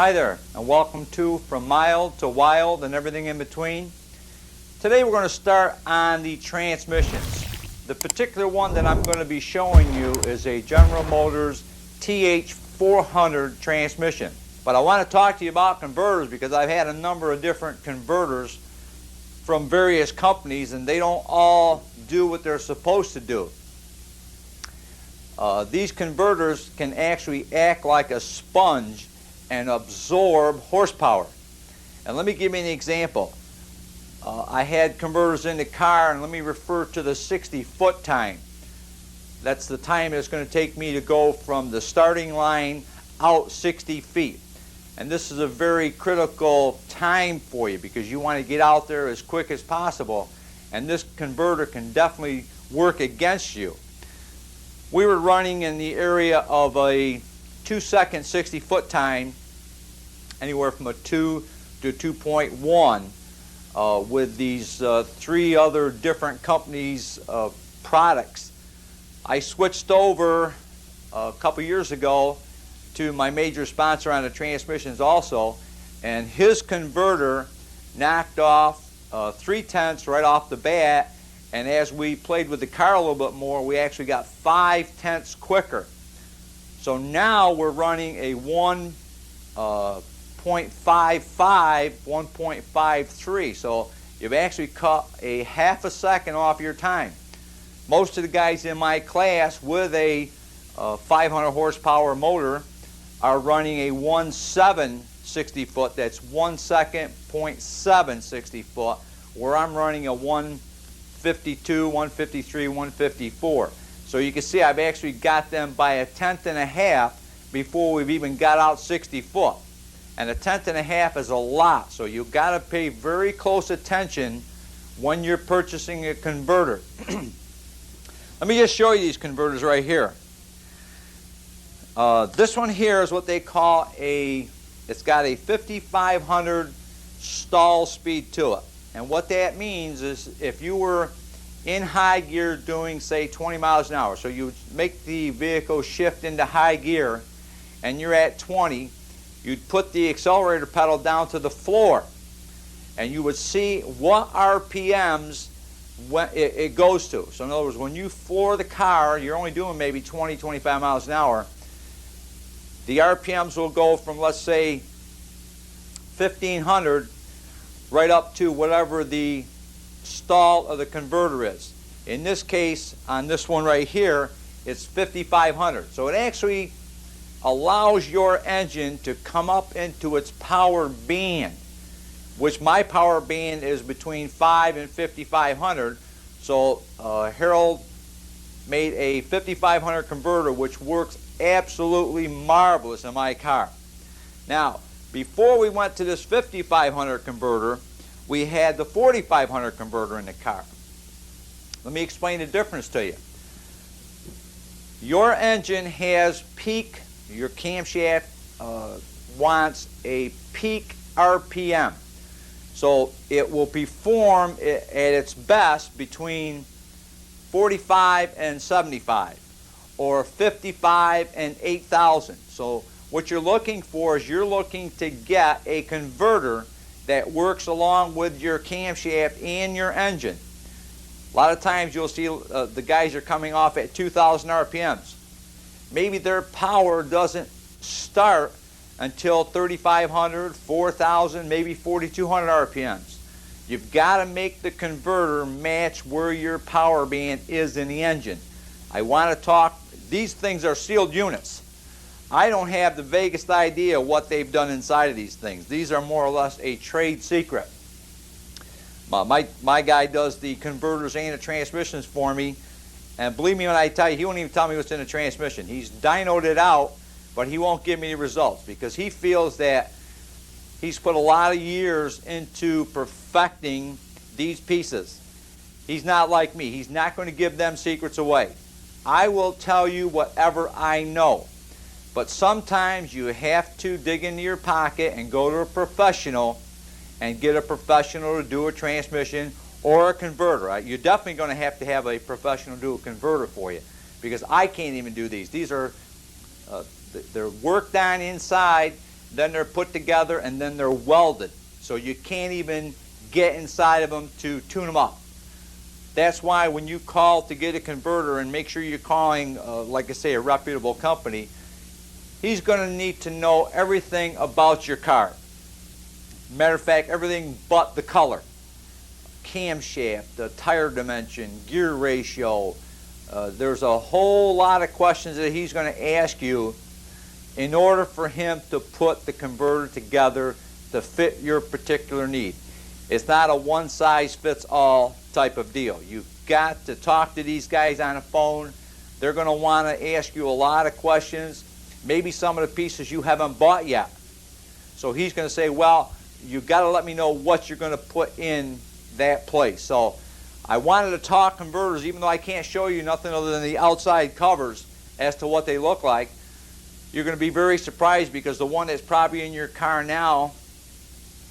Hi there, and welcome to From Mild to Wild and everything in between. Today we're going to start on the transmissions. The particular one that I'm going to be showing you is a General Motors TH400 transmission. But I want to talk to you about converters because I've had a number of different converters from various companies and they don't all do what they're supposed to do. These converters can actually act like a sponge and absorb horsepower. And let me give you an example. I had converters in the car, and let me refer to the 60-foot time. That's the time it's going to take me to go from the starting line out 60 feet. And this is a very critical time for you because you want to get out there as quick as possible. And this converter can definitely work against you. We were running in the area of a 2-second 60-foot time, anywhere from a 2 to 2.1 with these three other different companies of products. I switched over a couple years ago to my major sponsor on the transmissions also, and his converter knocked off 3/10 right off the bat, and as we played with the car a little bit more, we actually got 5/10 quicker. So now we're running a 1.55, 1.53. So you've actually cut a half a second off your time. Most of the guys in my class with a 500 horsepower motor are running a 1.7 60-foot. That's 1 second, 0.7 60-foot, where I'm running a 152, 153, 154. So you can see I've actually got them by a 1/10 and a half before we've even got out 60 foot. And a 1/10 and a half is a lot, so you've got to pay very close attention when you're purchasing a converter. Let me just show you these converters right here. This one here is what they call it's got a 5500 stall speed to it. And what that means is if you were in high gear doing, say, 20 miles an hour, so you make the vehicle shift into high gear and you're at 20, you'd put the accelerator pedal down to the floor and you would see what RPMs it goes to. So in other words, when you floor the car, you're only doing maybe 20, 25 miles an hour. The RPMs will go from, let's say, 1500 right up to whatever the stall of the converter is. In this case, on this one right here, it's 5500. So it actually allows your engine to come up into its power band, which my power band is between 5 and 5500. So Harold made a 5500 converter which works absolutely marvelous in my car. Now, before we went to this 5500 converter, we had the 4500 converter in the car. Let me explain the difference to you. Your engine has peak, your camshaft wants a peak RPM. So it will perform at its best between 45 and 75, or 55 and 8,000. So what you're looking for is you're looking to get a converter that works along with your camshaft and your engine. A lot of times you'll see the guys are coming off at 2,000 RPMs. Maybe their power doesn't start until 3,500, 4,000, maybe 4,200 RPMs. You've got to make the converter match where your power band is in the engine. I want to talk, these things are sealed units. I don't have the vaguest idea what they've done inside of these things. These are more or less a trade secret. My guy does the converters and the transmissions for me, and believe me when I tell you, he won't even tell me what's in the transmission. He's dynoed it out, but he won't give me the results because he feels that he's put a lot of years into perfecting these pieces. He's not like me. He's not going to give them secrets away. I will tell you whatever I know. But sometimes you have to dig into your pocket and go to a professional and get a professional to do a transmission or a converter. You're definitely going to have a professional do a converter for you because I can't even do these. These are they're worked on inside then they're put together, and then they're welded. So you can't even get inside of them to tune them up. That's why when you call to get a converter, and make sure you're calling, like I say, a reputable company, he's going to need to know everything about your car. Matter of fact, everything but the color. Camshaft, the tire dimension, gear ratio. There's a whole lot of questions that he's going to ask you in order for him to put the converter together to fit your particular need. It's not a one-size-fits-all type of deal. You've got to talk to these guys on the phone. They're going to want to ask you a lot of questions, maybe some of the pieces you haven't bought yet. So he's going to say, well, you've got to let me know what you're going to put in that place. So I wanted to talk converters, even though I can't show you nothing other than the outside covers as to what they look like. You're going to be very surprised, because the one that's probably in your car now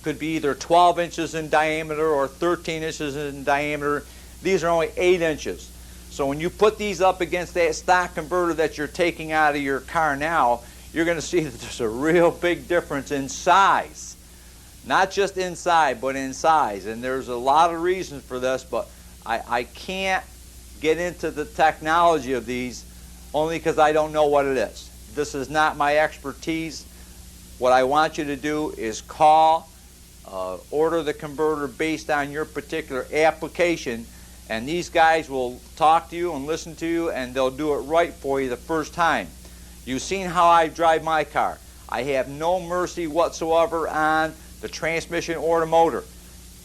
could be either 12 inches in diameter or 13 inches in diameter. These are only 8 inches. So when you put these up against that stock converter that you're taking out of your car now, you're going to see that there's a real big difference in size. Not just inside, but in size. And there's a lot of reasons for this, but I can't get into the technology of these only because I don't know what it is. This is not my expertise. What I want you to do is call, order the converter based on your particular application, and these guys will talk to you and listen to you, and they'll do it right for you the first time. You've seen how I drive my car. I have no mercy whatsoever on the transmission or the motor.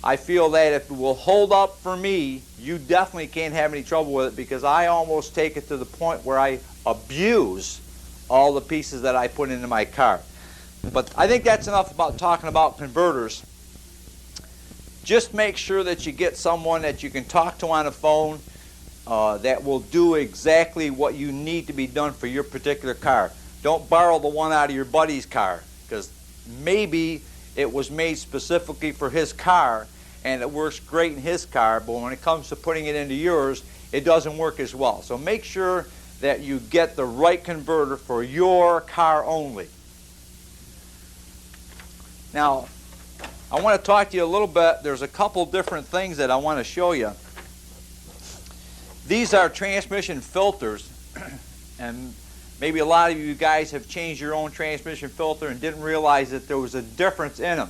I feel that if it will hold up for me, you definitely can't have any trouble with it, because I almost take it to the point where I abuse all the pieces that I put into my car. But I think that's enough about talking about converters. Just make sure that you get someone that you can talk to on the phone that will do exactly what you need to be done for your particular car. Don't borrow the one out of your buddy's car, because maybe it was made specifically for his car and it works great in his car, but when it comes to putting it into yours, it doesn't work as well. So make sure that you get the right converter for your car only. Now, I want to talk to you a little bit. There's a couple different things that I want to show you. These are transmission filters, and maybe a lot of you guys have changed your own transmission filter and didn't realize that there was a difference in them.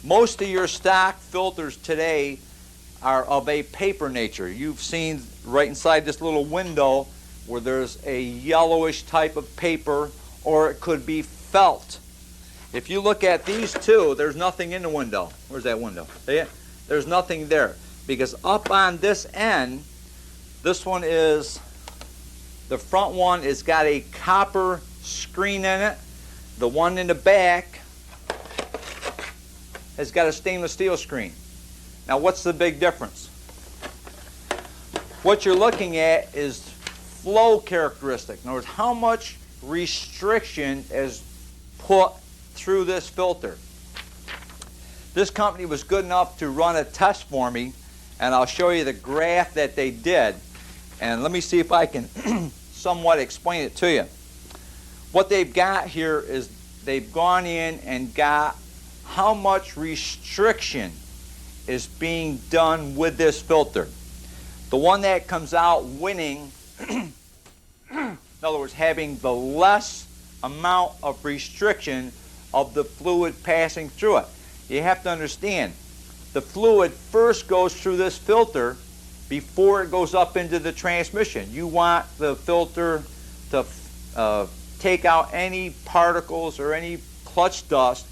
Most of your stock filters today are of a paper nature. You've seen right inside this little window where there's a yellowish type of paper, or it could be felt. If you look at these two, there's nothing in the window. Where's that window? See it? There's nothing there, because up on this end, this one is, the front one has got a copper screen in it. The one in the back has got a stainless steel screen. Now, what's the big difference? What you're looking at is flow characteristic. In other words, how much restriction is put through this filter. This company was good enough to run a test for me, and I'll show you the graph that they did, and let me see if I can somewhat explain it to you. What they've got here is they've gone in and got how much restriction is being done with this filter. The one that comes out winning, in other words, having the less amount of restriction of the fluid passing through it. You have to understand, the fluid first goes through this filter before it goes up into the transmission. You want the filter to take out any particles or any clutch dust,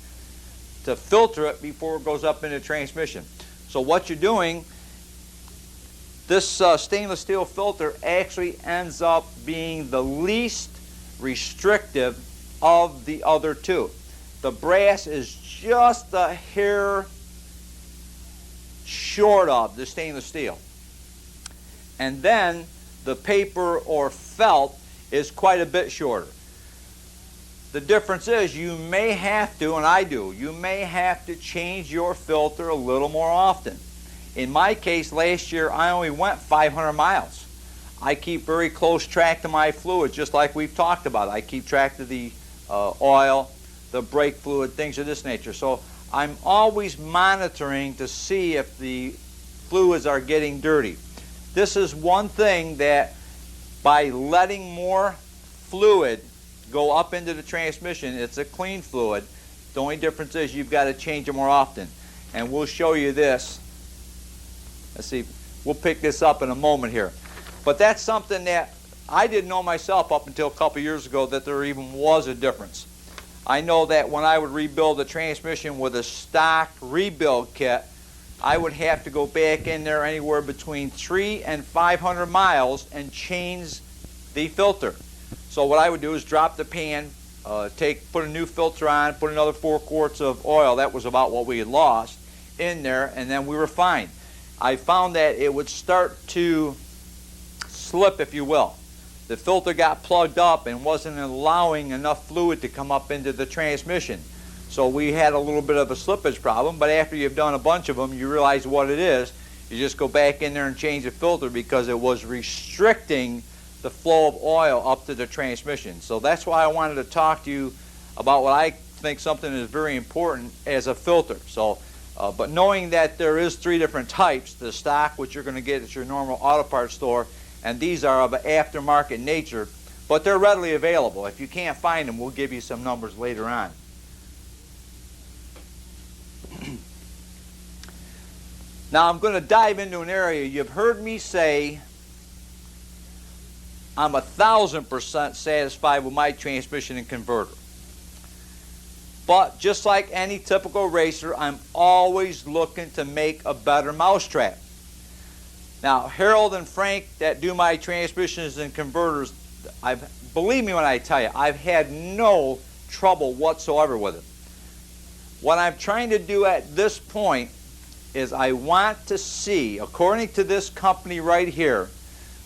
to filter it before it goes up into transmission. So what you're doing, this stainless steel filter actually ends up being the least restrictive of the other two. The brass is just a hair short of the stainless steel. And then the paper or felt is quite a bit shorter. The difference is you may have to, and I do, you may have to change your filter a little more often. In my case, last year I only went 500 miles. I keep very close track to my fluids, just like we've talked about. I keep track of the oil, the brake fluid, things of this nature. So I'm always monitoring to see if the fluids are getting dirty. This is one thing that by letting more fluid go up into the transmission, it's a clean fluid. The only difference is you've got to change it more often. And we'll show you this. Let's see, we'll pick this up in a moment here. But that's something that I didn't know myself up until a couple years ago, that there even was a difference. I know that when I would rebuild the transmission with a stock rebuild kit, I would have to go back in there anywhere between 300 and 500 miles and change the filter. So what I would do is drop the pan, put a new filter on, put another 4 quarts of oil, that was about what we had lost, in there, and then we were fine. I found that it would start to slip, if you will. The filter got plugged up and wasn't allowing enough fluid to come up into the transmission. So we had a little bit of a slippage problem, but after you've done a bunch of them, you realize what it is. You just go back in there and change the filter because it was restricting the flow of oil up to the transmission. So that's why I wanted to talk to you about what I think something is very important as a filter. So, but knowing that there is 3 different types, the stock, which you're going to get at your normal auto parts store, and these are of an aftermarket nature, but they're readily available. If you can't find them, we'll give you some numbers later on. Now I'm going to dive into an area you've heard me say I'm 1,000% satisfied with my transmission and converter. But just like any typical racer, I'm always looking to make a better mousetrap. Now, Harold and Frank that do my transmissions and converters, believe me when I tell you, I've had no trouble whatsoever with it. What I'm trying to do at this point is I want to see, according to this company right here,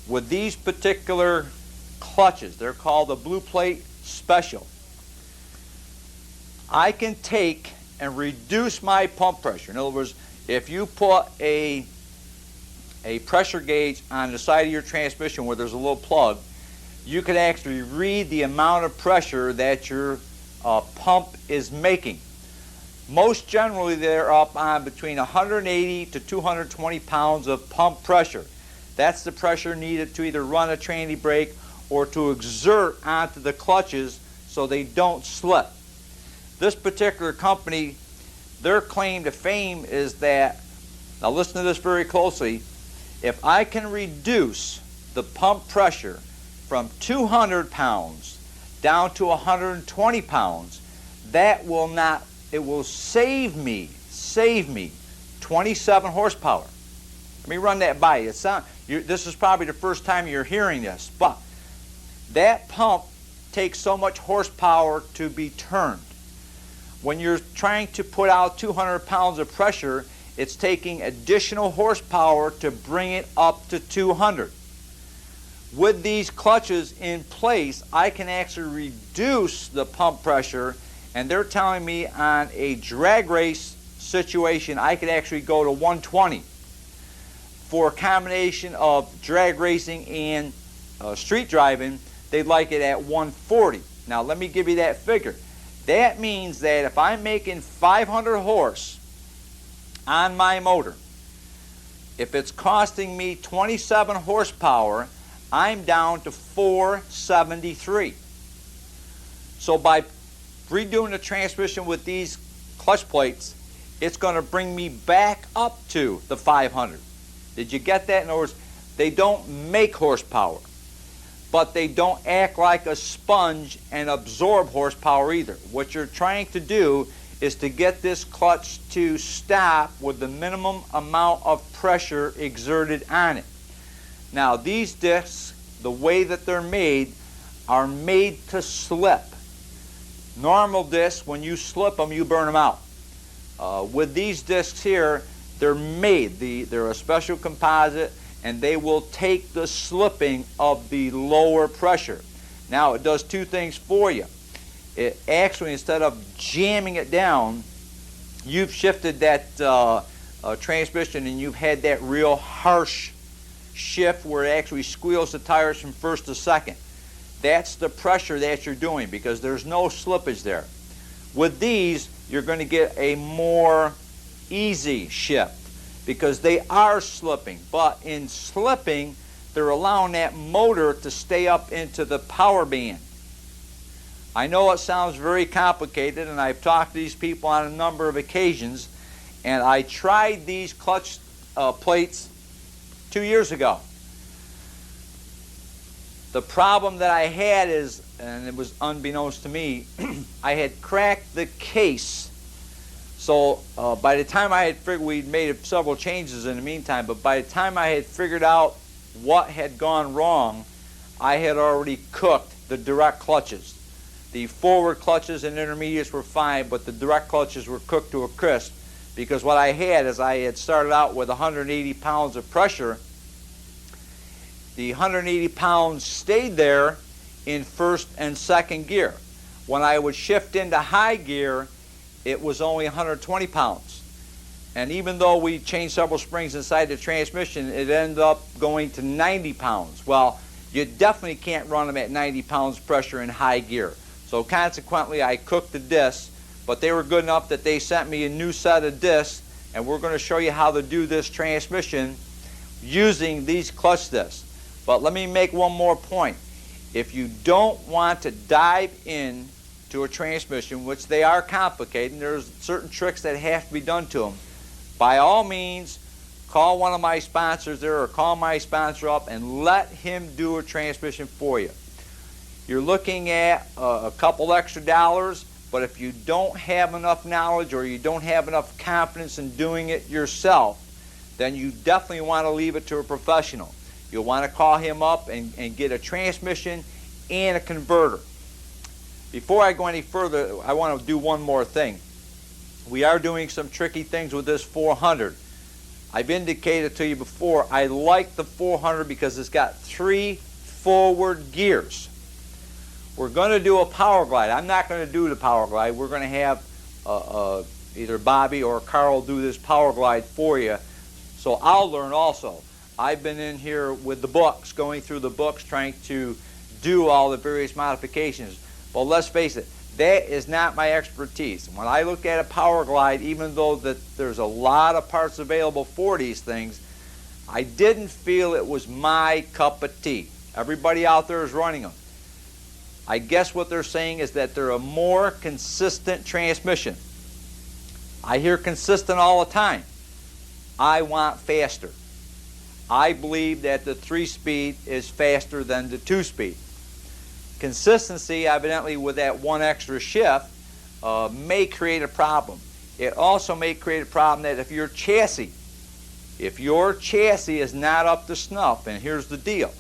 with these particular clutches, they're called the Blue Plate Special, I can take and reduce my pump pressure. In other words, if you put a pressure gauge on the side of your transmission where there's a little plug, you can actually read the amount of pressure that your pump is making. Most generally, they're up on between 180 to 220 pounds of pump pressure. That's the pressure needed to either run a tranny brake or to exert onto the clutches so they don't slip. This particular company, their claim to fame is that, now listen to this very closely, if I can reduce the pump pressure from 200 pounds down to 120 pounds, that will not, it will save me 27 horsepower. Let me run that by you. This is probably the first time you're hearing this, but that pump takes so much horsepower to be turned. When you're trying to put out 200 pounds of pressure, it's taking additional horsepower to bring it up to 200. With these clutches in place, I can actually reduce the pump pressure, and they're telling me on a drag race situation, I could actually go to 120. For a combination of drag racing and street driving, they'd like it at 140. Now let me give you that figure. That means that if I'm making 500 horse on my motor, if it's costing me 27 horsepower, I'm down to 473. So by redoing the transmission with these clutch plates, it's going to bring me back up to the 500. Did you get that? In other words, they don't make horsepower, but they don't act like a sponge and absorb horsepower either. What you're trying to do is to get this clutch to stop with the minimum amount of pressure exerted on it. Now these discs, the way that they're made, are made to slip. Normal discs, when you slip them, you burn them out. With these discs here, they're made, they're a special composite, and they will take the slipping of the lower pressure. Now it does 2 things for you. It actually, instead of jamming it down, you've shifted that transmission and you've had that real harsh shift where it actually squeals the tires from first to second. That's the pressure that you're doing because there's no slippage there. With these, you're going to get a more easy shift because they are slipping. But in slipping, they're allowing that motor to stay up into the power band. I know it sounds very complicated, and I've talked to these people on a number of occasions, and I tried these clutch plates 2 years ago. The problem that I had is, and it was unbeknownst to me, I had cracked the case. So by the time I had figured, we'd made several changes in the meantime, but by the time I had figured out what had gone wrong, I had already cooked the direct clutches. The forward clutches and intermediates were fine, but the direct clutches were cooked to a crisp, because what I had is I had started out with 180 pounds of pressure. The 180 pounds stayed there in first and second gear. When I would shift into high gear, it was only 120 pounds. And even though we changed several springs inside the transmission, it ended up going to 90 pounds. Well, you definitely can't run them at 90 pounds pressure in high gear. So consequently, I cooked the discs, but they were good enough that they sent me a new set of discs, and we're going to show you how to do this transmission using these clutch discs. But let me make one more point. If you don't want to dive in to a transmission, which they are complicated, and there's certain tricks that have to be done to them, by all means, call one of my sponsors there or call my sponsor up and let him do a transmission for you. You're looking at a couple extra dollars, but if you don't have enough knowledge or you don't have enough confidence in doing it yourself, then you definitely want to leave it to a professional. You'll want to call him up and get a transmission and a converter. Before I go any further, I want to do one more thing. We are doing some tricky things with this 400. I've indicated to you before, I like the 400 because it's got 3 forward gears. We're going to do a power glide. I'm not going to do the power glide. We're going to have either Bobby or Carl do this power glide for you, so I'll learn also. I've been in here with the books, going through the books, trying to do all the various modifications. But let's face it, that is not my expertise. When I look at a power glide, even though that there's a lot of parts available for these things, I didn't feel it was my cup of tea. Everybody out there is running them. I guess what they're saying is that they're a more consistent transmission. I hear consistent all the time. I want faster. I believe that the 3-speed is faster than the 2-speed. Consistency, evidently, with that one extra shift may create a problem. It also may create a problem that if your chassis is not up to snuff, and here's the deal.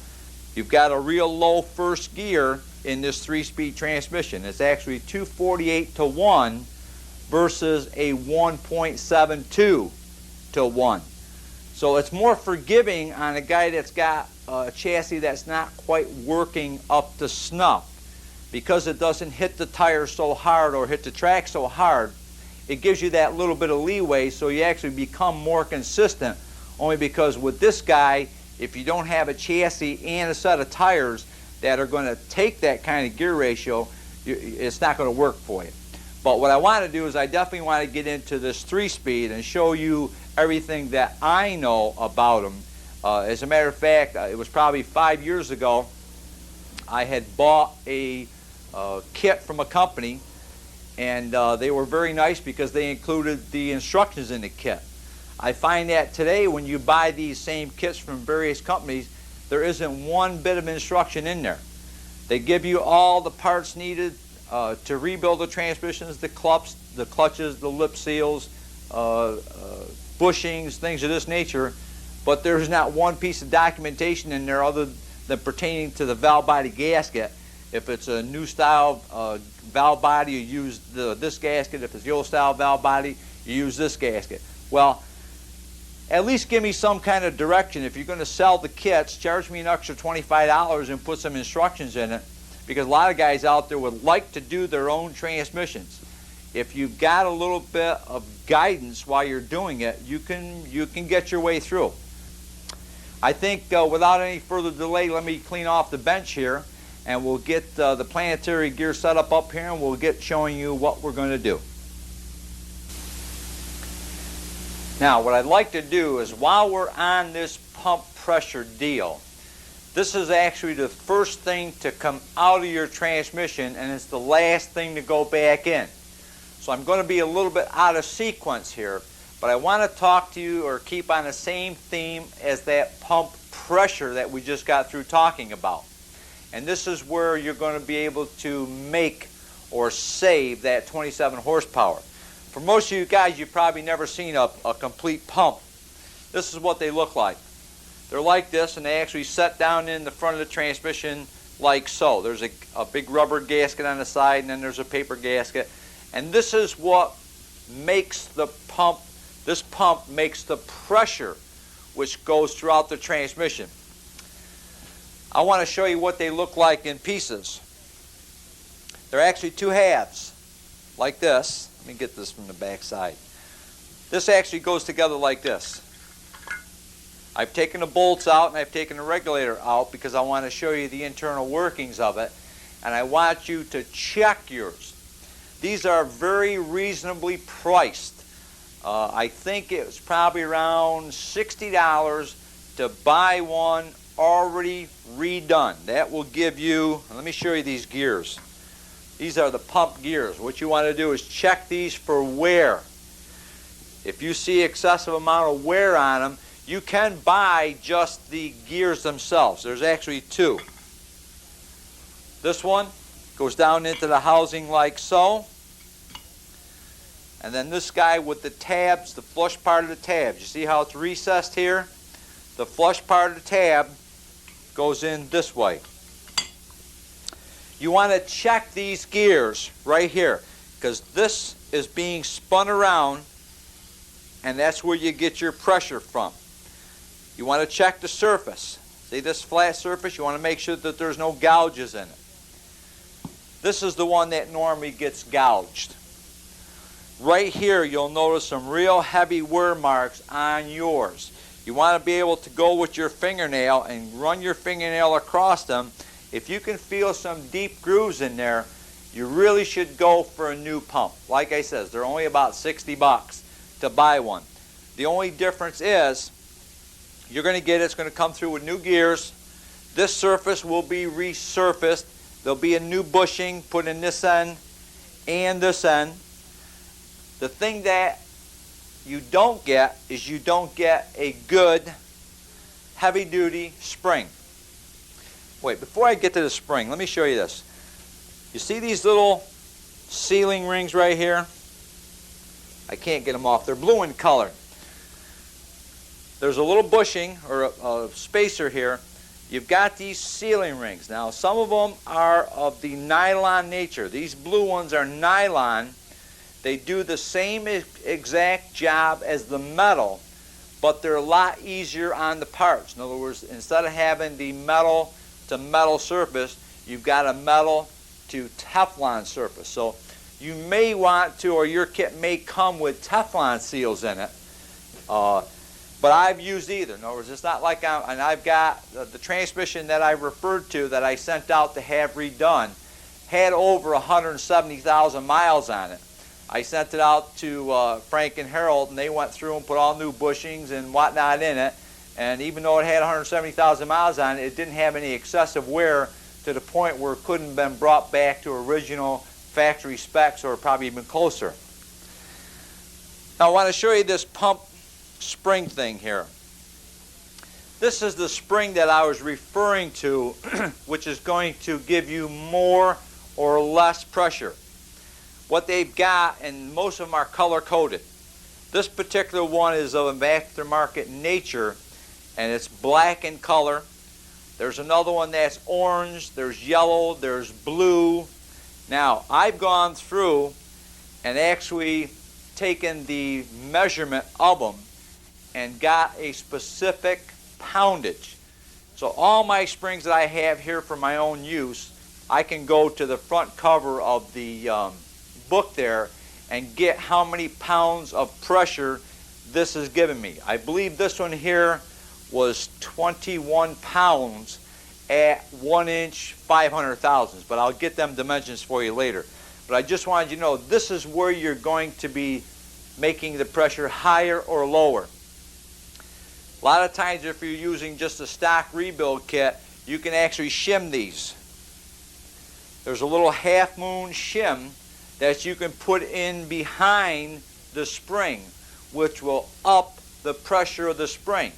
You've got a real low first gear in this 3-speed transmission. It's actually 248 to 1 versus a 1.72 to 1. So it's more forgiving on a guy that's got a chassis that's not quite working up to snuff. Because it doesn't hit the tire so hard or hit the track so hard, it gives you that little bit of leeway so you actually become more consistent. Only because with this guy, if you don't have a chassis and a set of tires that are going to take that kind of gear ratio, it's not going to work for you. But what I want to do is I definitely want to get into this 3-speed and show you everything that I know about them. As a matter of fact, it was probably 5 years ago, I had bought a kit from a company, and they were very nice because they included the instructions in the kit. I find that today when you buy these same kits from various companies, there isn't one bit of instruction in there. They give you all the parts needed to rebuild the transmissions, the clutches, the lip seals, bushings, things of this nature, but there's not one piece of documentation in there other than pertaining to the valve body gasket. If it's a new style valve body, you use this gasket. If it's the old style valve body, you use this gasket. Well, at least give me some kind of direction. If you're going to sell the kits, charge me an extra $25 and put some instructions in it, because a lot of guys out there would like to do their own transmissions. If you've got a little bit of guidance while you're doing it, you can get your way through. I think without any further delay, let me clean off the bench here. and we'll get the planetary gear set up here, and we'll get showing you what we're going to do. Now, what I'd like to do is, while we're on this pump pressure deal, this is actually the first thing to come out of your transmission, and it's the last thing to go back in. So I'm going to be a little bit out of sequence here, but I want to talk to you or keep on the same theme as that pump pressure that we just got through talking about. And this is where you're going to be able to make or save that 27 horsepower. For most of you guys, you've probably never seen a complete pump. This is what they look like. They're like this, and they actually set down in the front of the transmission like so. There's a big rubber gasket on the side, and then there's a paper gasket. And this is what makes the pump, this pump makes the pressure which goes throughout the transmission. I want to show you what they look like in pieces. They're actually two halves, like this. Let me get this from the back side. This actually goes together like this. I've taken the bolts out and I've taken the regulator out because I want to show you the internal workings of it, and I want you to check yours. These are very reasonably priced. I think it was probably around $60 to buy one already redone. That will give you, let me show you these gears. These are the pump gears. What you want to do is check these for wear. If you see excessive amount of wear on them, you can buy just the gears themselves. There's actually two. This one goes down into the housing like so. And then this guy with the tabs, the flush part of the tabs. You see how it's recessed here? The flush part of the tab goes in this way. You want to check these gears right here, because this is being spun around, and that's where you get your pressure from. You want to check the surface. See this flat surface? You want to make sure that there's no gouges in it. This is the one that normally gets gouged. Right here you'll notice some real heavy wear marks on yours. You want to be able to go with your fingernail and run your fingernail across them. If you can feel some deep grooves in there, you really should go for a new pump. Like I said, they're only about $60 to buy one. The only difference is you're going to get it's going to come through with new gears. This surface will be resurfaced. There'll be a new bushing put in this end and this end. The thing that you don't get is you don't get a good heavy-duty spring. Wait, before I get to the spring, let me show you this. You see these little sealing rings right here? I can't get them off. They're blue in color. There's a little bushing or a spacer here. You've got these sealing rings. Now, some of them are of the nylon nature. These blue ones are nylon. They do the same exact job as the metal, but they're a lot easier on the parts. In other words, instead of having the metal to metal surface, you've got a metal to Teflon surface. So you may want to, or your kit may come with Teflon seals in it, but I've used either. In other words, it's not like and I've got the transmission that I referred to that I sent out to have redone had over 170,000 miles on it. I sent it out to Frank and Harold, and they went through and put all new bushings and whatnot in it. And even though it had 170,000 miles on it, it didn't have any excessive wear to the point where it couldn't have been brought back to original factory specs or probably even closer. Now I want to show you this pump spring thing here. This is the spring that I was referring to, which is going to give you more or less pressure. What they've got, and most of them are color-coded. This particular one is of an aftermarket nature, and it's black in color. There's another one that's orange, there's yellow, there's blue. Now, I've gone through and actually taken the measurement of them and got a specific poundage. So all my springs that I have here for my own use, I can go to the front cover of the book there and get how many pounds of pressure this has given me. I believe this one here was 21 pounds, at 1 inch 500 thousandths, but I'll get them dimensions for you later. But I just wanted you to know this is where you're going to be making the pressure higher or lower. A lot of times if you're using just a stock rebuild kit, you can actually shim these. There's a little half moon shim that you can put in behind the spring, which will up the pressure of the spring.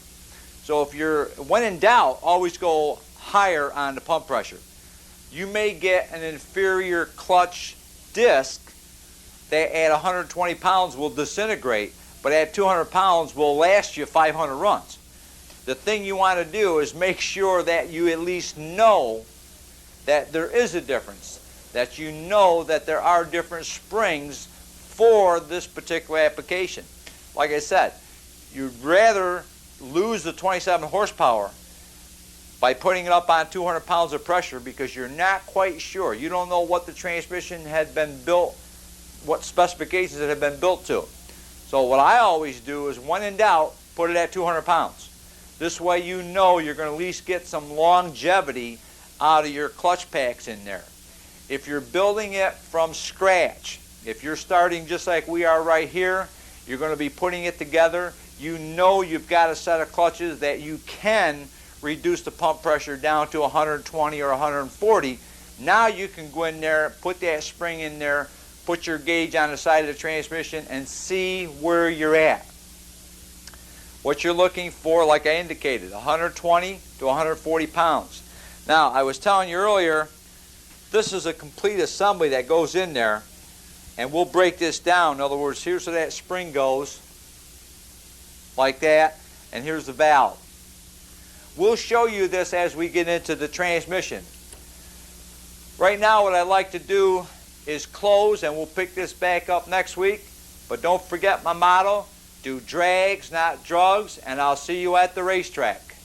So if you're, when in doubt, always go higher on the pump pressure. You may get an inferior clutch disc that at 120 pounds will disintegrate, but at 200 pounds will last you 500 runs. The thing you want to do is make sure that you at least know that there is a difference, that you know that there are different springs for this particular application. Like I said, you'd rather lose the 27 horsepower by putting it up on 200 pounds of pressure because you're not quite sure. You don't know what the transmission had been built, what specifications it had been built to. So what I always do is, when in doubt, put it at 200 pounds. This way you know you're going to at least get some longevity out of your clutch packs in there. If you're building it from scratch, if you're starting just like we are right here, you're going to be putting it together. You know you've got a set of clutches that you can reduce the pump pressure down to 120 or 140. Now you can go in there, put that spring in there, put your gauge on the side of the transmission and see where you're at. What you're looking for, like I indicated, 120 to 140 pounds. Now, I was telling you earlier, this is a complete assembly that goes in there, and we'll break this down. In other words, here's where that spring goes, like that, and here's the valve. We'll show you this as we get into the transmission. Right now, what I like to do is close, and we'll pick this back up next week. But don't forget my motto, do drags, not drugs, and I'll see you at the racetrack.